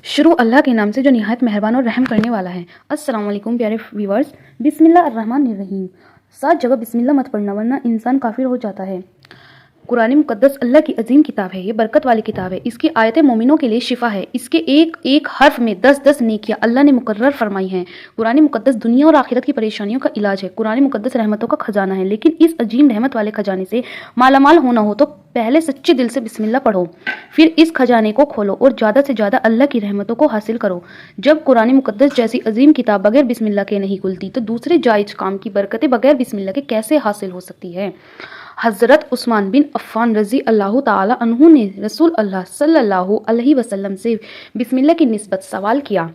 शुरू अल्लाह के नाम से जो निहायत मेहरबान और रहम करने वाला है। अस्सलाम वालेकुम प्यारे व्यूवर्स। बिस्मिल्लाह अर्रहमान अर्रहीम। 7 जगह बिस्मिल्लाह मत पढ़ना वरना इंसान काफिर हो जाता है। कुरान मुकद्दस अल्लाह की अजीम किताब है। ये बरकत वाली किताब है। इसकी आयतें मोमिनों के लिए शिफा है। इसके एक एक हर्फ में 10-10 नेकियां अल्लाह ने मुकर्रर फरमाई हैं। कुरान मुकद्दस दुनिया और आखिरत की परेशानियों का इलाज है। कुरान मुकद्दस रहमतों का खजाना है। लेकिन इस अजीम रहमत वाले खजाने से मालामाल होना हो तो पहले सच्चे दिल से बिस्मिल्लाह पढ़ो, फिर इस खजाने को खोलो और ज़्यादा से ज़्यादा अल्लाह की रहमतों को हासिल करो। जब कुरान मुकद्दस जैसी अजीम किताब बगैर बिस्मिल्लाह के नहीं खुलती तो दूसरे जायज़ काम की बरकतें बगैर बिस्मिल्लाह के कैसे हासिल हो सकती है। हज़रत उस्मान बिन अफ़्फ़ान रज़ी अल्लाह ताला अन्हु ने रसूल अल्लाह सल्लल्लाहु अलैहि वसल्लम से बिस्मिल्लाह की निस्बत सवाल किया।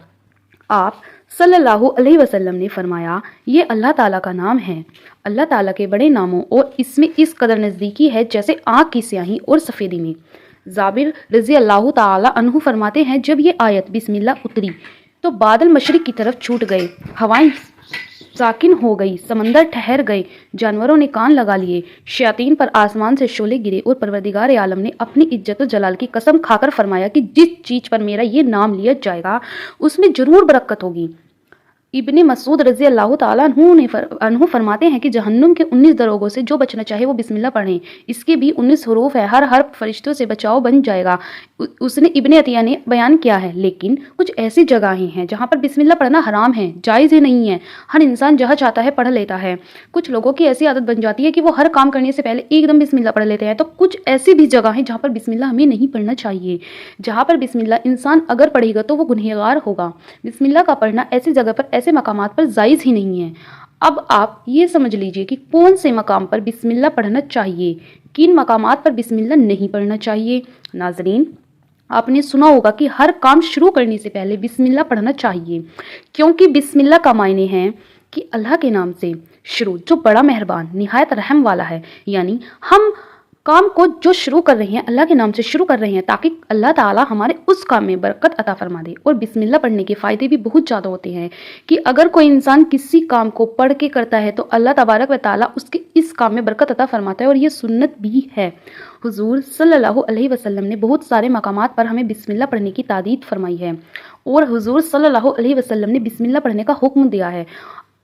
आप सल्लल्लाहु अलैहि वसल्लम ने फरमाया, ये अल्लाह ताला का नाम है। अल्लाह ताला के बड़े नामों और इसमें इस कदर नज़दीकी है जैसे आँख की स्याही और सफ़ेदी में। जाबिर रज़ी अल्लाह ताला अन्हु फरमाते हैं, जब ये आयत बिस्मिल्लाह उतरी तो बादल मशरिक की तरफ छूट गए, हवाएं साकिन हो गई, समंदर ठहर गए, जानवरों ने कान लगा लिए, शयातीन पर आसमान से शोले गिरे और परवरदिगार आलम ने अपनी इज्जत और जलाल की कसम खाकर फरमाया कि जिस चीज़ पर मेरा ये नाम लिया जाएगा उसमें ज़रूर बरकत होगी। इब्ने मसूद रज़ी अल्लाह ताला अन्हु फरमाते हैं कि जहन्नुम के 19 दरोगों से जो बचना चाहे वो बिस्मिल्लाह पढ़ें। इसके भी 19 हरूफ है, हर हर्फ फरिश्तों से बचाव बन जाएगा। उसने इब्ने अतिया ने बयान किया है। लेकिन कुछ ऐसी जगहें हैं जहाँ पर बिस्मिल्लाह पढ़ना हराम है, जायज़ ही नहीं है। हर इंसान जहाँ चाहता है पढ़ लेता है। कुछ लोगों की ऐसी आदत बन जाती है कि वो हर काम करने से पहले एकदम बिस्मिल्लाह पढ़ लेते हैं। तो कुछ ऐसी भी जगह हैं जहाँ पर बिस्मिल्लाह हमें नहीं पढ़ना चाहिए। जहाँ पर बिस्मिल्लाह इंसान अगर पढ़ेगा तो वो गुनहगार होगा। बिस्मिल्लाह का पढ़ना ऐसी जगह पर, ऐसे मकामात पर जायज़ ही नहीं है। अब आप ये समझ लीजिए कि कौन से मकाम पर बिस्मिल्लाह पढ़ना चाहिए, किन मकामात पर बिस्मिल्लाह नहीं पढ़ना चाहिए। नाज़रीन, आपने सुना होगा कि हर काम शुरू करने से पहले बिस्मिल्लाह पढ़ना चाहिए, क्योंकि बिस्मिल्लाह का मायने हैं कि अल्लाह के नाम से शुरू, जो बड़ा मेहरबान निहायत रहम वाला है। यानी हम काम को जो शुरू कर रहे हैं अल्लाह के नाम से शुरू कर रहे हैं ताकि अल्लाह ताला हमारे उस काम में बरकत अता फरमा दे। और बिस्मिल्लाह पढ़ने के फ़ायदे भी बहुत ज़्यादा होते हैं कि अगर कोई इंसान किसी काम को पढ़ के करता है तो अल्लाह तबारक व ताला उसके इस काम में बरकत अता फरमाता है। और ये सुन्नत भी है। हुजूर सल्लल्लाहु अलैहि वसल्लम ने बहुत सारे मकामात पर हमें बिस्मिल्लाह पढ़ने की तादीद फरमाई है और हुजूर सल्लल्लाहु अलैहि वसल्लम ने बिस्मिल्लाह पढ़ने का हुक्म दिया है।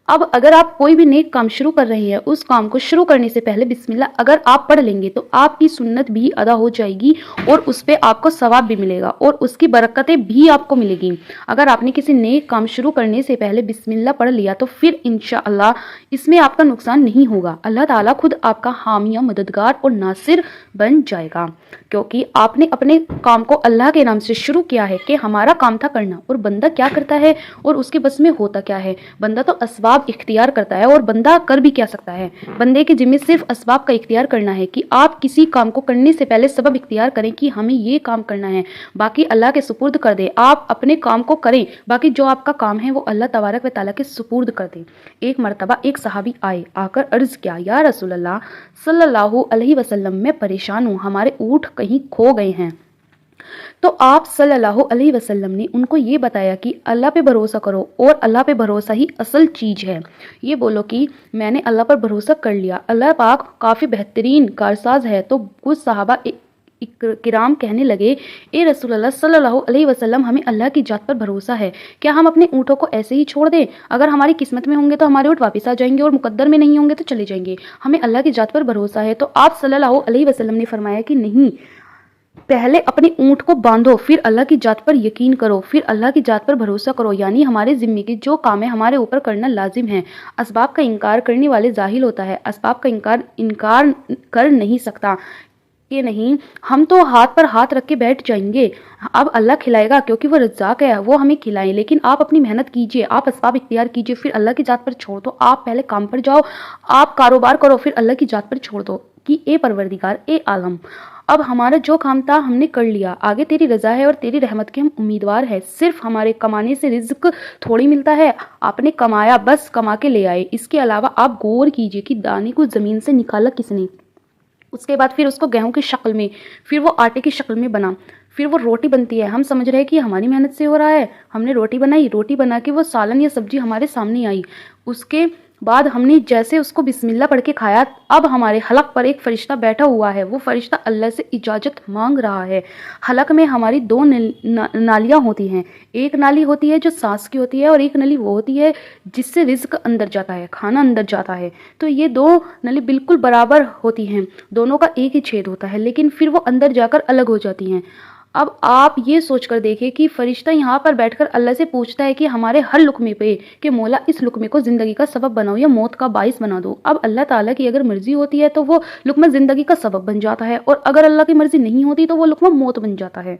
अब अगर आप कोई भी नेक काम शुरू कर रहे हैं, उस काम को शुरू करने से पहले बिस्मिल्लाह अगर आप पढ़ लेंगे तो आपकी सुन्नत भी अदा हो जाएगी और उस पर आपको सवाब भी मिलेगा और उसकी बरकतें भी आपको मिलेगी। अगर आपने किसी नेक काम शुरू करने से पहले बिस्मिल्लाह पढ़ लिया तो फिर इंशाअल्लाह इसमें आपका नुकसान नहीं होगा। अल्लाह ताला खुद आपका हामिया, मददगार और नासिर बन जाएगा, क्योंकि आपने अपने काम को अल्लाह के नाम से शुरू किया है कि हमारा काम था करना। और बंदा क्या करता है और उसके बस में होता क्या है? बंदा तो असबाब इख्तियार करता है और बंदा कर भी क्या सकता है। बंदे के जिम्मे सिर्फ असबाब का इख्तियार करना है कि आप किसी काम को करने से पहले सबब इख्तियार करें कि हमें ये काम करना है, बाकी अल्लाह के सुपुर्द कर दें। आप अपने काम को करें, बाकी जो आपका काम है वो अल्लाह तबारक व तआला के सुपुर्द कर दें। एक मरतबा एक सहाबी आए, आकर अर्ज़ किया, या रसूल अल्लाह सल्लल्लाहु अलैहि वसल्लम, मैं परेशान हूँ, हमारे ऊँट कहीं खो गए हैं। तो आप सल्लल्लाहु अलैहि वसल्लम ने उनको ये बताया कि अल्लाह पे भरोसा करो और अल्लाह पे भरोसा ही असल चीज़ है। ये बोलो कि मैंने अल्लाह पर भरोसा कर लिया, अल्लाह पाक काफ़ी बेहतरीन कारसाज है। तो कुछ सहाबा किराम कहने लगे, ए रसूल अल्लाह सल्लल्लाहु अलैहि वसल्लम, हमें अल्लाह की जात पर भरोसा है, क्या हम अपने ऊँटों को ऐसे ही छोड़ दें? अगर हमारी किस्मत में होंगे तो हमारे ऊँट वापस आ जाएंगे और मुकद्दर में नहीं होंगे तो चले जाएंगे। हमें अल्लाह की जात पर भरोसा है। तो आप सल्लल्लाहु अलैहि वसल्लम ने फरमाया कि नहीं, पहले अपने ऊँट को बांधो, फिर अल्लाह की जात पर यकीन करो, फिर अल्लाह की जात पर भरोसा करो। यानी हमारे ज़िम्मे की जो काम है हमारे ऊपर करना लाजिम है। असबाब का इनकार करने वाले जाहिल होता है, असबाब का इनकार कर नहीं सकता कि नहीं हम तो हाथ पर हाथ रख के बैठ जाएंगे, अब अल्लाह खिलाएगा क्योंकि वो रज़्ज़ाक़ है, वो हमें खिलाए। लेकिन आप अपनी मेहनत कीजिए, आप असबाब इख्तियार कीजिए, फिर अल्लाह की जात पर छोड़ दो। आप पहले काम पर जाओ, आप कारोबार करो, फिर अल्लाह की जात पर छोड़ दो कि ए परवरदिगार, ए आलम, अब हमारा जो काम था हमने कर लिया, आगे तेरी रज़ा है और तेरी रहमत के हम उम्मीदवार हैं। सिर्फ हमारे कमाने से रिज़्क थोड़ी मिलता है, आपने कमाया, बस कमा के ले आए। इसके अलावा आप गौर कीजिए कि दाने को ज़मीन से निकाला किसने, उसके बाद फिर उसको गेहूं की शक्ल में, फिर वो आटे की शक्ल में बना, फिर वो रोटी बनती है। हम समझ रहे हैं कि हमारी मेहनत से हो रहा है, हमने रोटी बनाई, रोटी बना के वो सालन या सब्जी हमारे सामने आई, उसके بعد ہم نے جیسے اس کو بسم اللہ پڑھ کے کھایا، اب ہمارے حلق پر ایک فرشتہ بیٹھا ہوا ہے، وہ فرشتہ اللہ سے اجازت مانگ رہا ہے۔ حلق میں ہماری دو نالیاں ہوتی ہیں، ایک نالی ہوتی ہے جو سانس کی ہوتی ہے، اور ایک نالی وہ ہوتی ہے جس سے رزق اندر جاتا ہے، کھانا اندر جاتا ہے۔ تو یہ دو نالی بالکل برابر ہوتی ہیں، دونوں کا ایک ہی چھید ہوتا ہے، لیکن پھر وہ اندر جا کر الگ ہو جاتی ہیں۔ اب آپ یہ سوچ کر دیکھیں کہ فرشتہ یہاں پر بیٹھ کر اللہ سے پوچھتا ہے کہ ہمارے ہر لقمے پہ کہ مولا اس لقمے کو زندگی کا سبب بناؤ یا موت کا باعث بنا دو۔ اب اللہ تعالیٰ کی اگر مرضی ہوتی ہے تو وہ لقمہ زندگی کا سبب بن جاتا ہے، اور اگر اللہ کی مرضی نہیں ہوتی تو وہ لقمہ موت بن جاتا ہے۔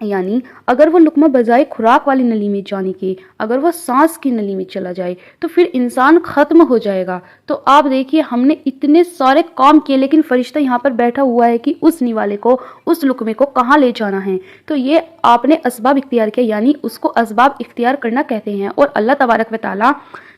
یعنی اگر وہ لقمہ بجائے خوراک والی نلی میں جانے کے اگر وہ سانس کی نلی میں چلا جائے تو پھر انسان ختم ہو جائے گا۔ تو آپ دیکھیے ہم نے اتنے سارے کام کیے، لیکن فرشتہ یہاں پر بیٹھا ہوا ہے کہ اس نیوالے کو، اس لقمے کو کہاں لے جانا ہے۔ تو یہ آپ نے اسباب اختیار کیا، یعنی اس کو اسباب اختیار کرنا کہتے ہیں۔ اور اللہ تبارک و تعالیٰ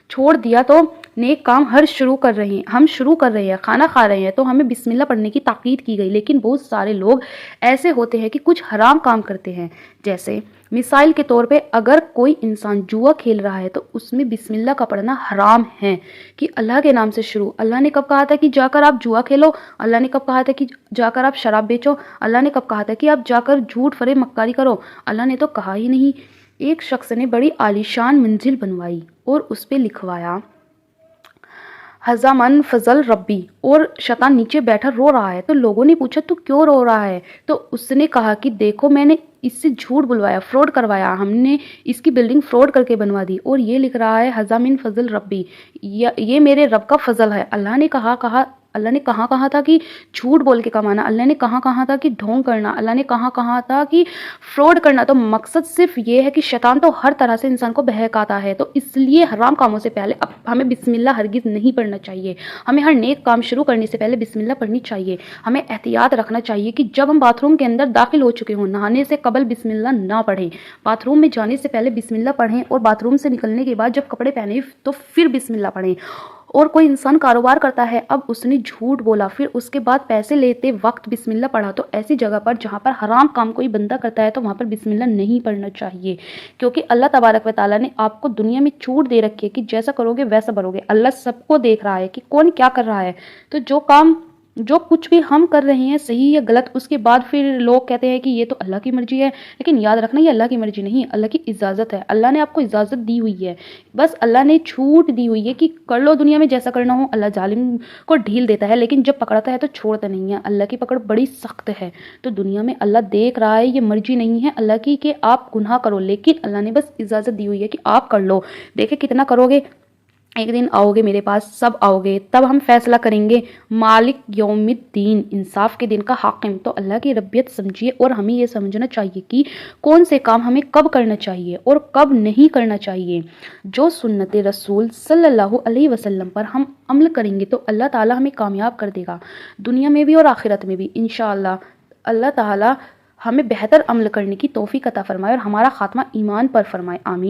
چھوڑ دیا تو نیک کام ہم شروع کر رہے ہیں، کھانا کھا رہے ہیں تو ہمیں بسم اللہ پڑھنے کی تاکید کی گئی، لیکن بہت سارے لوگ ایسے ہوتے ہیں کہ کچھ حرام کام کرتے ہیں۔ جیسے مثال کے طور پہ اگر کوئی انسان جوا کھیل رہا ہے تو اس میں بسم اللہ کا پڑھنا حرام ہے، کہ اللہ کے نام سے شروع۔ اللہ نے کب کہا تھا کہ جا کر آپ جوا کھیلو؟ اللہ نے کب کہا تھا کہ جا کر آپ شراب بیچو؟ اللہ نے کب کہا تھا کہ آپ جا کر جھوٹ فریب مکاری کرو؟ اللہ نے تو کہا ہی نہیں۔ ایک شخص نے بڑی عالیشان منزل بنوائی اور اس پہ لکھوایا حزامن فضل ربی، اور شیطان نیچے بیٹھا رو رہا ہے۔ تو لوگوں نے پوچھا تو کیوں رو رہا ہے؟ تو اس نے کہا کہ دیکھو میں نے اس سے جھوٹ بلوایا، فراڈ کروایا، ہم نے اس کی بلڈنگ فراڈ کر کے بنوا دی، اور یہ لکھ رہا ہے حزامن فضل ربی، یہ میرے رب کا فضل ہے۔ اللہ نے کہاں کہا تھا کہ جھوٹ بول کے کمانا؟ اللہ نے کہا تھا کہ ڈھونگ کرنا؟ اللہ نے کہا تھا کہ فراڈ کرنا؟ تو مقصد صرف یہ ہے کہ شیطان تو ہر طرح سے انسان کو بہکاتا ہے، تو اس لیے حرام کاموں سے پہلے ہمیں بسم اللہ ہرگز نہیں پڑھنا چاہیے۔ ہمیں ہر نیک کام شروع کرنے سے پہلے بسم اللہ پڑھنی چاہیے۔ ہمیں احتیاط رکھنا چاہیے کہ جب ہم باتھ روم کے اندر داخل ہو چکے ہوں، نہانے سے قبل بسم اللہ نہ پڑھیں، باتھ روم میں جانے سے پہلے بسم اللہ پڑھیں، اور باتھ روم سے نکلنے کے بعد جب کپڑے پہنے تو پھر بسم اللہ پڑھیں۔ اور کوئی انسان کاروبار کرتا ہے، اب اس نے جھوٹ بولا، پھر اس کے بعد پیسے لیتے وقت بسم اللہ پڑھا، تو ایسی جگہ پر جہاں پر حرام کام کوئی بندہ کرتا ہے تو وہاں پر بسم اللہ نہیں پڑھنا چاہیے، کیونکہ اللہ تبارک و تعالیٰ نے آپ کو دنیا میں چھوٹ دے رکھی ہے کہ جیسا کرو گے ویسا بھرو گے۔ اللہ سب کو دیکھ رہا ہے کہ کون کیا کر رہا ہے، تو جو کچھ بھی ہم کر رہے ہیں صحیح یا غلط، اس کے بعد پھر لوگ کہتے ہیں کہ یہ تو اللہ کی مرضی ہے، لیکن یاد رکھنا یہ اللہ کی مرضی نہیں، اللہ کی اجازت ہے۔ اللہ نے آپ کو اجازت دی ہوئی ہے، بس اللہ نے چھوٹ دی ہوئی ہے کہ کر لو دنیا میں جیسا کرنا ہو۔ اللہ ظالم کو ڈھیل دیتا ہے، لیکن جب پکڑتا ہے تو چھوڑتا نہیں ہے۔ اللہ کی پکڑ بڑی سخت ہے، تو دنیا میں اللہ دیکھ رہا ہے، یہ مرضی نہیں ہے اللہ کی کہ آپ گناہ کرو، لیکن اللہ نے بس اجازت دی ہوئی ہے کہ آپ کر لو۔ دیکھیں کتنا کرو گے، ایک دن آؤ گے میرے پاس، سب آؤ گے، تب ہم فیصلہ کریں گے۔ مالک یوم الدین، انصاف کے دن کا حاکم، تو اللہ کی ربیت سمجھیے، اور ہمیں یہ سمجھنا چاہیے کہ کون سے کام ہمیں کب کرنا چاہیے اور کب نہیں کرنا چاہیے۔ جو سنت رسول صلی اللہ علیہ وسلم پر ہم عمل کریں گے تو اللہ تعالیٰ ہمیں کامیاب کر دے گا، دنیا میں بھی اور آخرت میں بھی انشاءاللہ۔ اللہ تعالیٰ ہمیں بہتر عمل کرنے کی توفیق عطا فرمائے اور ہمارا خاتمہ ایمان پر فرمائے، آمین۔